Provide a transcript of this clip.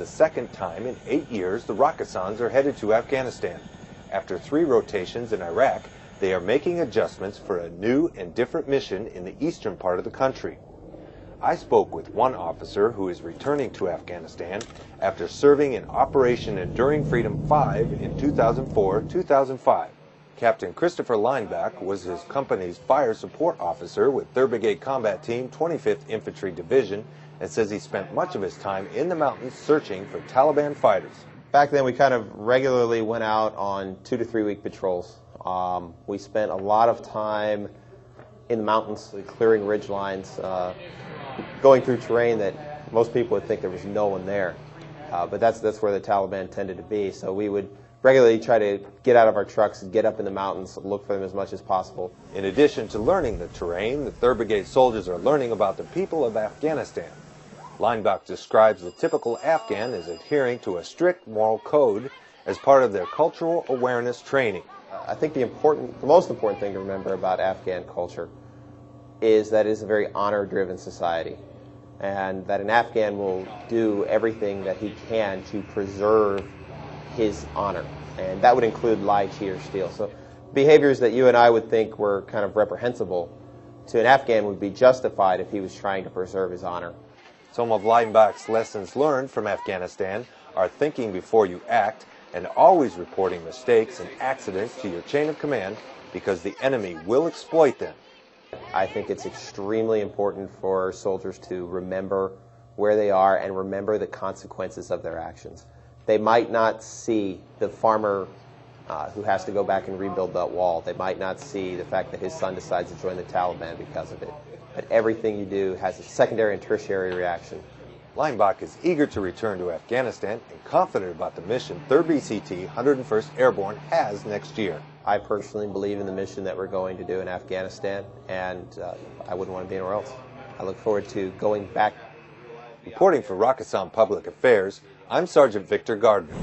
the second time in 8 years the Rak Afghans are headed to Afghanistan. After 3 rotations in Iraq, they are making adjustments for a new and different mission in the eastern part of the country. I spoke with one officer who is returning to Afghanistan after serving in Operation Enduring Freedom 5 in 2004-2005. Captain Christopher Lineback was his company's fire support officer with 3rd Brigade Combat Team, 25th Infantry Division, and says he spent much of his time in the mountains searching for Taliban fighters. Back then we kind of regularly went out on 2 to 3 week patrols. We spent a lot of time in the mountains, clearing ridge lines, going through terrain that most people would think there was no one there. But that's where the Taliban tended to be. So we would regularly try to get out of our trucks and get up in the mountains, look for them as much as possible. In addition to learning the terrain, the 3rd Brigade soldiers are learning about the people of Afghanistan. Lineback describes the typical Afghan as adhering to a strict moral code as part of their cultural awareness training. I think the most important thing to remember about Afghan culture is that it is a very honor-driven society, and that an Afghan will do everything that he can to preserve his honor, and that would include lie, cheat, or steal. So behaviors that you and I would think were kind of reprehensible to an Afghan would be justified if he was trying to preserve his honor. Some of Lineback's lessons learned from Afghanistan are thinking before you act and always reporting mistakes and accidents to your chain of command because the enemy will exploit them. I think it's extremely important for soldiers to remember where they are and remember the consequences of their actions. They might not see the farmer who has to go back and rebuild that wall. They might not see the fact that his son decides to join the Taliban because of it. But everything you do has a secondary and tertiary reaction. Lineback is eager to return to Afghanistan and confident about the mission 3rd BCT 101st Airborne has next year. I personally believe in the mission that we're going to do in Afghanistan, and I wouldn't want to be anywhere else. I look forward to going back. Reporting for Rak Afghan Public Affairs, I'm Sergeant Victor Gardner.